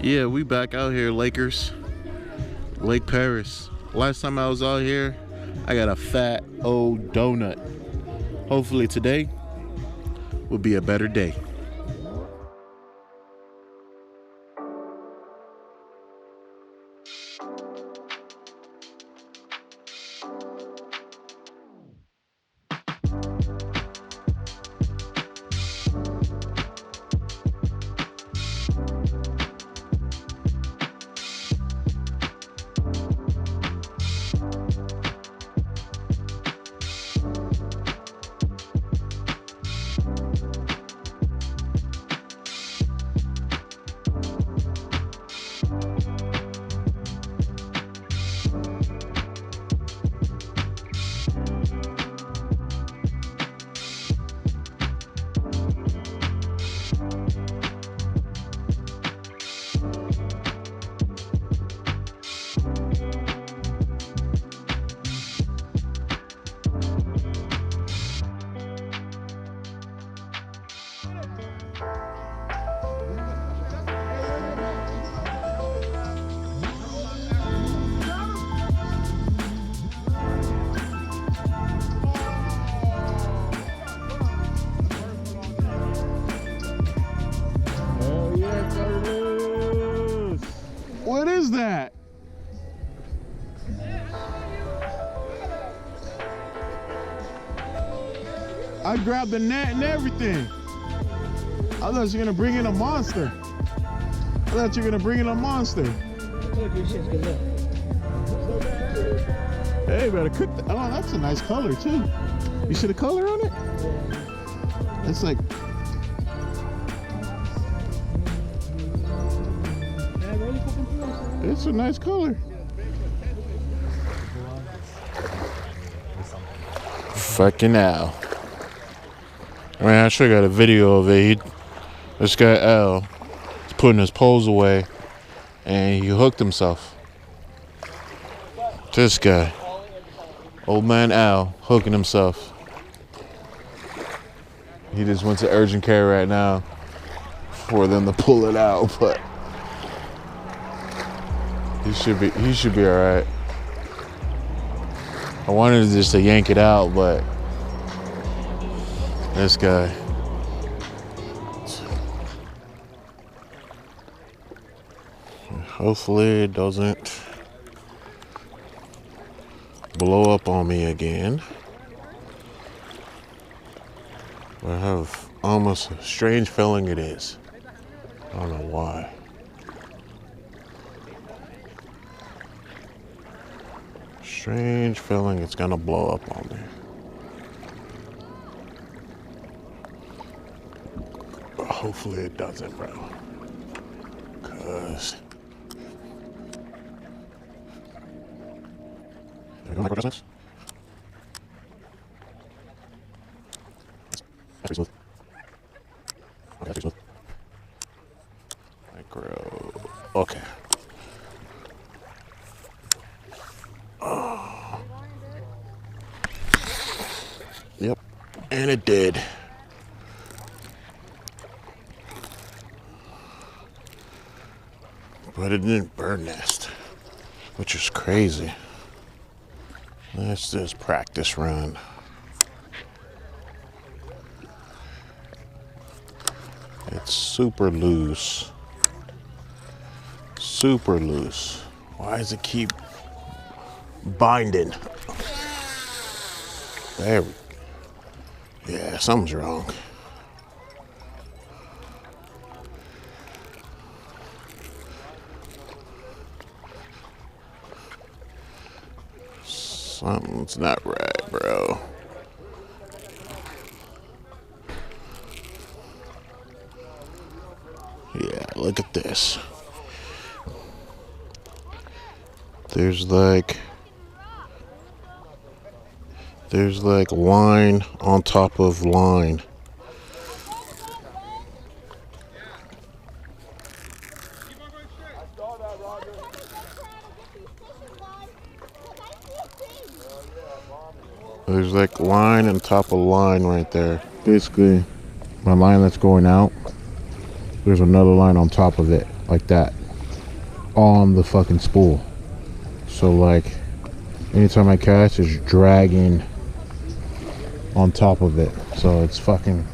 Yeah, we back out here, Lakers. Lake Perris. Last time I was out here, I got a fat old donut. Hopefully today will be a better day. What is that? I grabbed the net and everything. I thought you were gonna bring in a monster. Hey, better cook that. Oh, that's a nice color too. You see the color on it? It's like. It's a nice color. Fucking Al. Man, I sure got a video of it. This guy Al is putting his poles away and he hooked himself. This guy. Old man Al hooking himself. He just went to urgent care right now for them to pull it out, but he should be all right. I wanted just to yank it out, but this guy. Hopefully it doesn't blow up on me again. I have almost a strange feeling it is. I don't know why. Strange feeling it's gonna blow up on me. But hopefully it doesn't, bro. Cause there you go, micro. Micro. Okay. Yep, and it did. But it didn't burn nest, which is crazy. Let's just practice run. It's super loose. Super loose. Why does it keep binding? There we go. Yeah, something's wrong. Something's not right, bro. Yeah, look at this. There's like line on top of line. There's like line on top of line right there. Basically, my line that's going out, there's another line on top of it, like that. on the fucking spool. So like anytime I cast, it's dragging on top of it. So it's fucking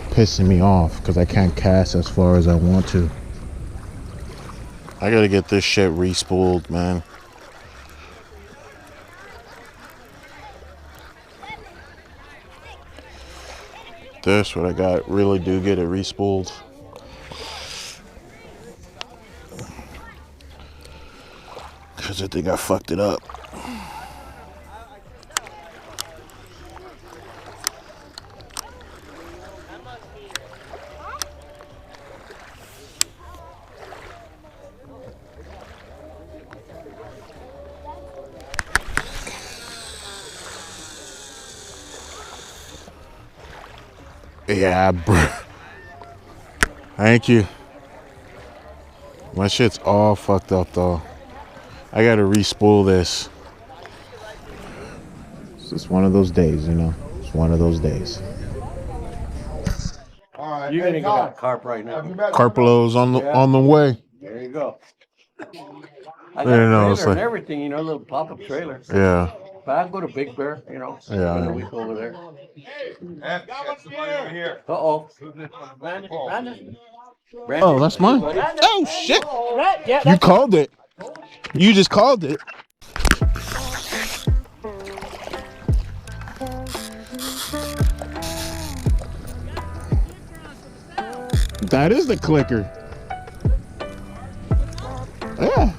pissing me off because I can't cast as far as I want to. I gotta get this shit re-spooled, man. This, what I got, really do get it re-spooled. Because I think I fucked it up. Yeah, bro. Thank you. My shit's all fucked up though. I gotta re-spool this. It's just one of those days, you know. It's one of those days. All right, you're gonna get a carp right now. Carpolo's on the way. There you go. I got You a know, trailer it's like, and everything, you know, a little pop-up trailer. yeah. But I go to Big Bear, you know. Yeah. Spend a week over there. Got somebody over here. Uh-oh. Brandon? Oh, that's mine. Oh shit! You called it. You just called it. That is the clicker. Yeah.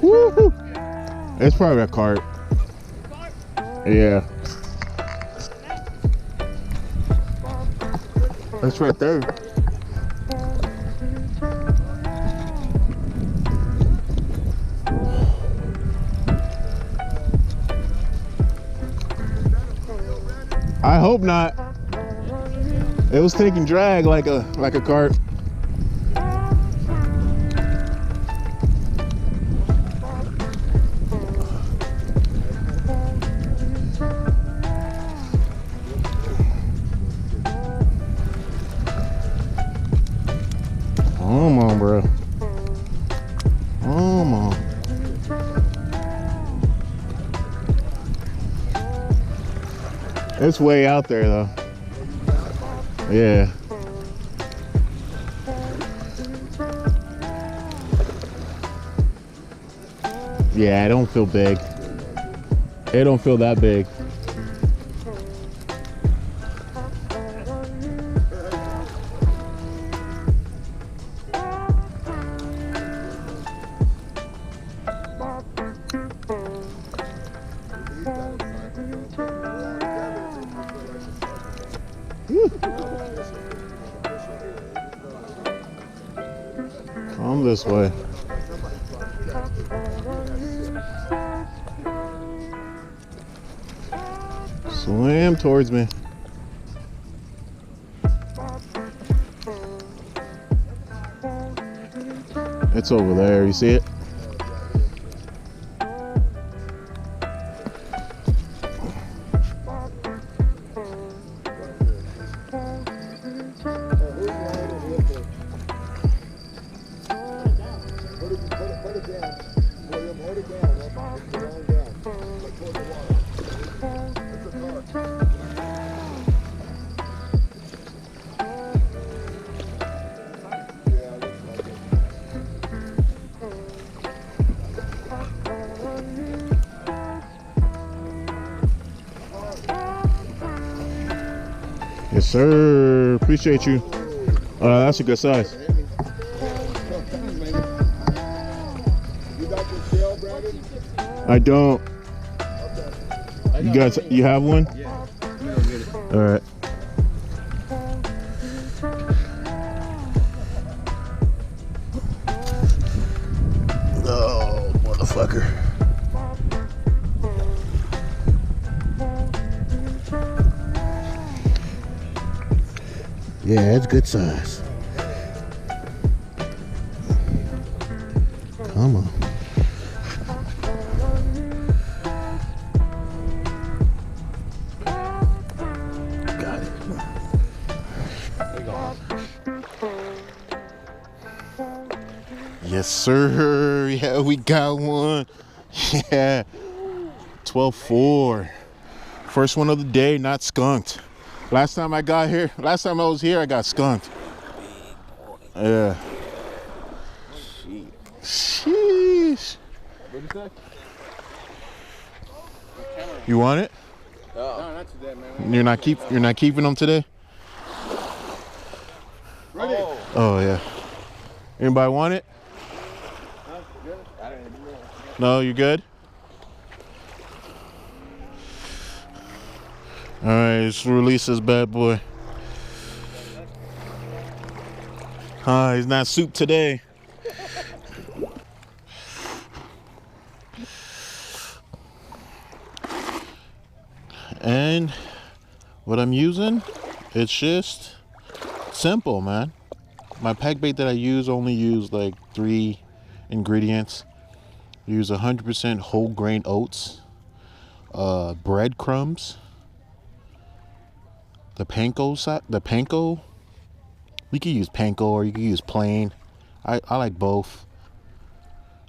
Woo-hoo. It's probably a carp. Yeah. That's right there. I hope not. It was taking drag like a carp. Come on, bro. Come on. It's way out there though. Yeah. Yeah, it don't feel big. It don't feel that big. Come this way. Swim towards me. It's over there, you see it? Yes, sir. Appreciate you. That's a good size. I don't. You guys, you have one? Yeah. I'm gonna get it. All right. Oh, motherfucker. Yeah, it's good size. Come on. Got it. There you go. Yes, sir. Yeah, we got one. Yeah. 12-4. First one of the day, not skunked. Last time I was here, I got skunked. Yeah. Sheesh. You want it? No, not today, man. You're not keeping them today? Ready? Oh yeah. Anybody want it? No, you good? All right, let's release this bad boy. He's not soup today. And what I'm using, it's just simple, man. My pack bait that I only use like 3 ingredients. I use 100% whole grain oats, breadcrumbs, the panko. You can use panko or you can use plain. I like both.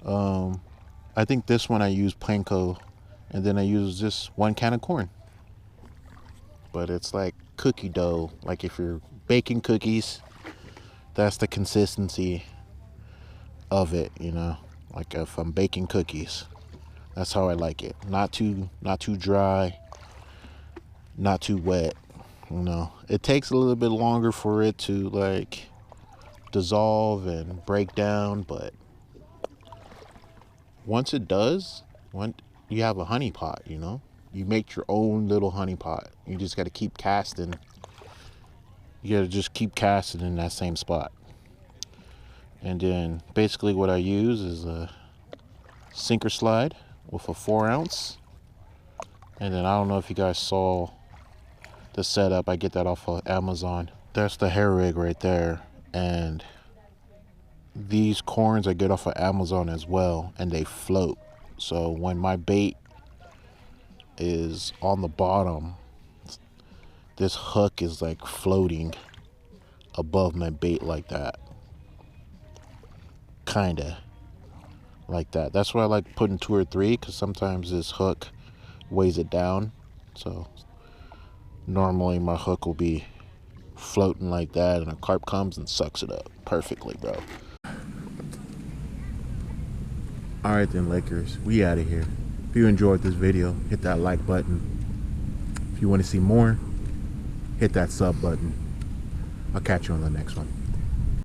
I think this one I use panko, and then I use just 1 can of corn. But it's like cookie dough. Like if you're baking cookies, that's the consistency of it, you know. Like if I'm baking cookies, that's how I like it. Not too dry, not too wet. You know, it takes a little bit longer for it to like dissolve and break down, but once it does, you have a honey pot, you know. You make your own little honey pot. You just got to keep casting. You got to just keep casting in that same spot. And then basically what I use is a sinker slide with a 4 ounce. And then I don't know if you guys saw the setup. I get that off of Amazon. That's the hair rig right there. And these corns I get off of Amazon as well. And they float. So when my bait is on the bottom, this hook is like floating above my bait like that. Kinda like that. That's why I like putting 2 or 3, because sometimes this hook weighs it down. So normally my hook will be floating like that, and a carp comes and sucks it up perfectly, bro. All right then, Lakers, we out of here. If you enjoyed this video, hit that like button. If you want to see more, hit that sub button. I'll catch you on the next one.